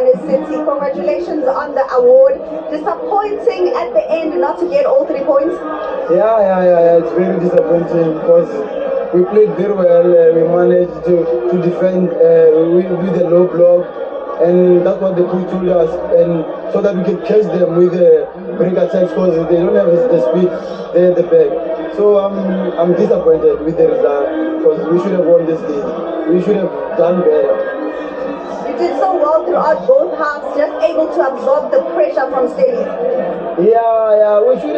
Polokwane City. Congratulations on the award. Disappointing at the end not to get all 3 points. Yeah. It's very disappointing because we played very well. We managed to defend with the low block, and that's what the coach told us, and so that we can catch them with the break attacks because they don't have the speed there at the back. So I'm disappointed with the result because we should have won this game. We should have done better. You did so well throughout both halves, just able to absorb the pressure from Stellenbosch. Yeah. We should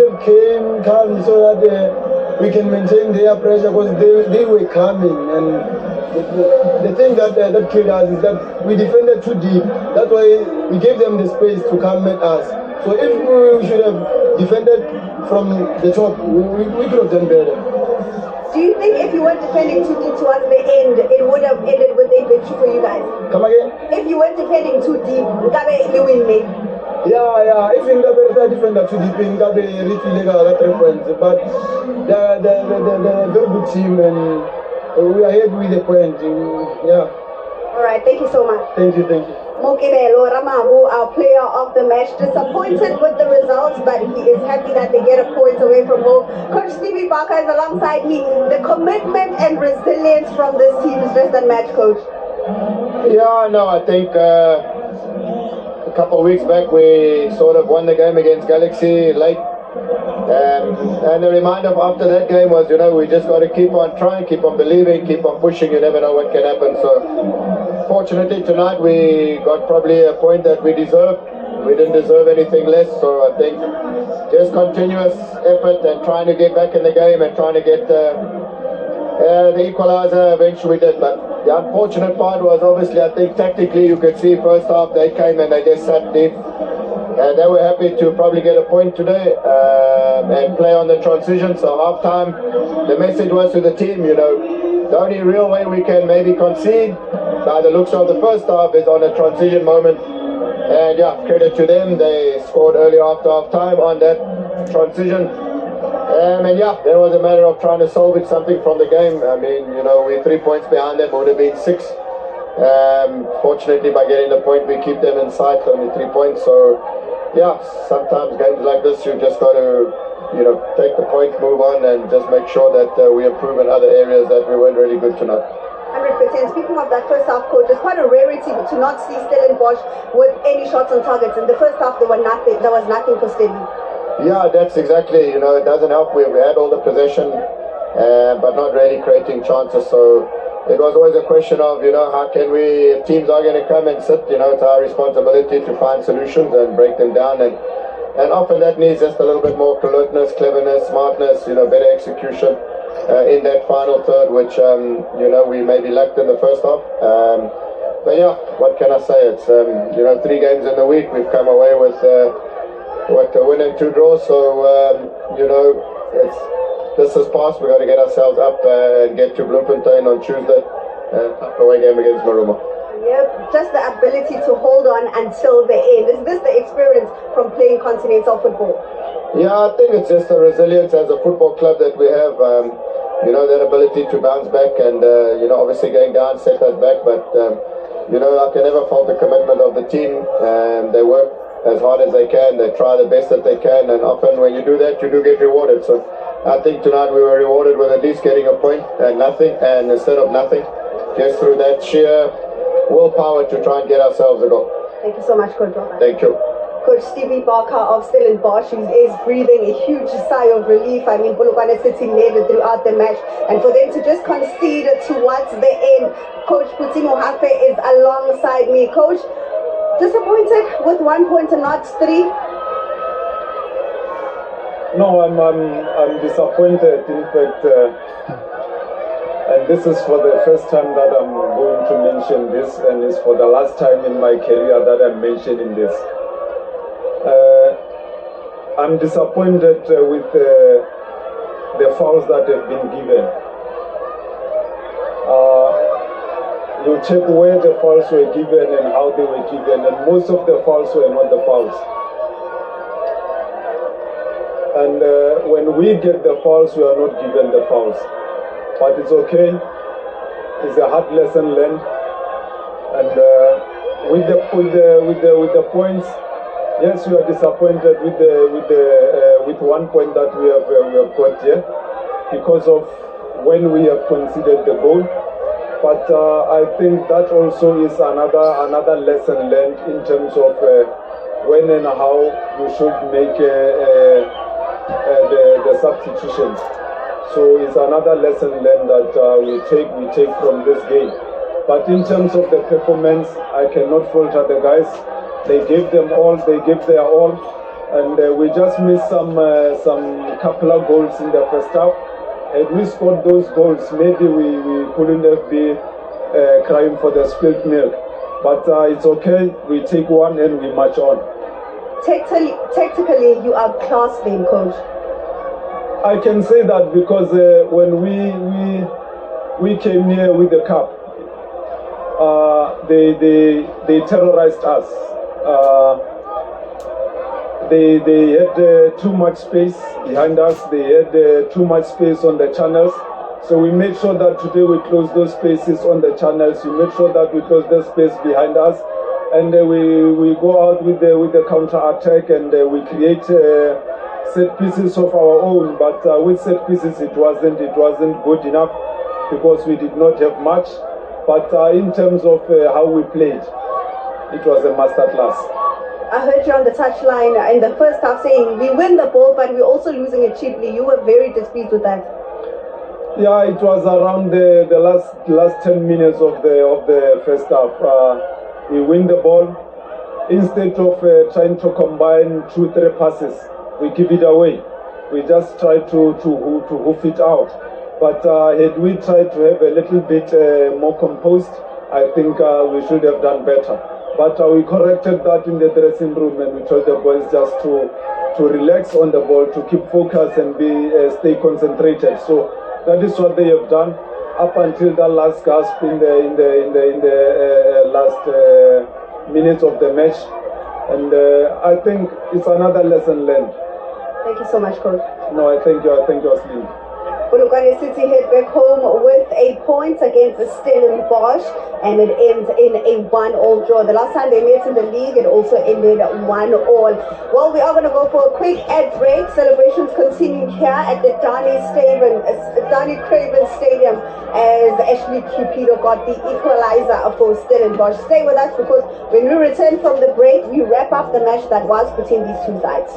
have came calm so that we can maintain their pressure because they were coming, and the thing that killed us is that we defended too deep. That's why we gave them the space to come at us. So if we should have defended from the top, we could have done better. Do you think if you weren't defending too deep towards the end, it would have ended with a victory for you guys? Come again? If you weren't defending too deep, you win maybe. Yeah. If in the defender too deep, in the reach 3 points. But the very good team, and we are here with the point. Yeah. All right. Thank you so much. Thank you. Mokibelo Ramabu, our player of the match, disappointed with the results, but he is happy that they get a point away from home. Coach Stevie Barker is alongside me. The commitment and resilience from this team is just unmatched, Coach. Yeah, no, I think a couple of weeks back we sort of won the game against Galaxy late. And the reminder after that game was, we just got to keep on trying, keep on believing, keep on pushing. You never know what can happen. So fortunately tonight we got probably a point that we deserved. We didn't deserve anything less. So I think just continuous effort and trying to get back in the game and trying to get the equalizer. Eventually we did. But the unfortunate part was obviously, I think tactically you could see first half they came and they just sat deep. And they were happy to probably get a point today and play on the transition. So half time, the message was to the team, the only real way we can maybe concede by the looks of the first half is on a transition moment. And yeah, credit to them, they scored early after half time on that transition. And yeah, then it was a matter of trying to salvage something from the game. I mean, we're 3 points behind them, would have been 6. Fortunately, by getting the point, we keep them in sight, only 3 points. So yeah, sometimes games like this, you just got to, take the point, move on, and just make sure that we improve in other areas that we weren't really good tonight. 100%. Speaking of that first half, coach, it's quite a rarity to not see Stellenbosch with any shots on targets. In the first half, there was nothing for Steli. Yeah, that's exactly, it doesn't help. We had all the possession, but not really creating chances. So it was always a question of, how can we, if teams are going to come and sit, it's our responsibility to find solutions and break them down. And often that needs just a little bit more alertness, cleverness, smartness, better execution in that final third, which, we maybe lacked in the first half. But yeah, what can I say? It's, 3 games in the week. We've come away with a win and 2 draws. So, this is past. We've got to get ourselves up and get to Bloemfontein on Tuesday. Tough away game against Maruma. Yep, just the ability to hold on until the end. Is this the experience from playing continental football? Yeah, I think it's just the resilience as a football club that we have. That ability to bounce back and, obviously going down set us back. But, I can never fault the commitment of the team. They work as hard as they can. They try the best that they can. And often when you do that, you do get rewarded. So I think tonight we were rewarded with at least getting a point and nothing. And instead of nothing, just through that sheer willpower to try and get ourselves a goal. Thank you so much, Coach. Thank you. Coach Stevie Barker of Stellenbosch is breathing a huge sigh of relief. I mean, Polokwane City led it throughout the match, and for them to just concede towards the end, Coach Putimo Hafe is alongside me. Coach, disappointed with 1 point and not 3? No, I'm disappointed. In fact, and this is for the first time that I'm going to mention this, and it's for the last time in my career that I'm mentioning this. I'm disappointed with the fouls that have been given. You check where the fouls were given and how they were given, and most of the fouls were not the fouls. And when we get the fouls, we are not given the fouls. But it's okay. It's a hard lesson learned. And with the points, yes, we are disappointed with 1 point that we have got here because of when we have conceded the goal. But I think that also is another lesson learned in terms of when and how you should make the substitutions. So it's another lesson learned that we take from this game. But in terms of the performance, I cannot falter the guys. They gave them all. They gave their all, and we just missed some couple of goals in the first half. Had we scored those goals, maybe we couldn't have been crying for the spilled milk. But it's okay. We take one and we march on. Tactically, you are class then, coach. I can say that because when we came here with the cup, they terrorized us. They had too much space behind us. They had too much space on the channels. So we made sure that today we close those spaces on the channels. We made sure that we close the space behind us, and we go out with the counter attack, and we create set pieces of our own. But with set pieces, it wasn't good enough because we did not have much. But in terms of how we played, it was a masterclass. I heard you on the touchline in the first half saying we win the ball, but we're also losing it cheaply. You were very displeased with that. Yeah, it was around the last 10 minutes of the first half. We win the ball. Instead of trying to combine 2-3 passes, we give it away. We just try to hoof it out. But had we tried to have a little bit more composed, I think we should have done better. But we corrected that in the dressing room, and we told the boys just to relax on the ball, to keep focus and stay concentrated. So that is what they have done up until the last gasp in the last minutes of the match. And I think it's another lesson learned. Thank you so much, coach. No, I thank you, Aslim. Polokwane City head back home with a point against Stellenbosch, and it ends in a 1-1 draw. The last time they met in the league, it also ended 1-1. Well, we are going to go for a quick ad break. Celebrations continue here at the Danny Craven Stadium as Ashley Cupido got the equalizer for Stellenbosch. Stay with us because when we return from the break, we wrap up the match that was between these two sides.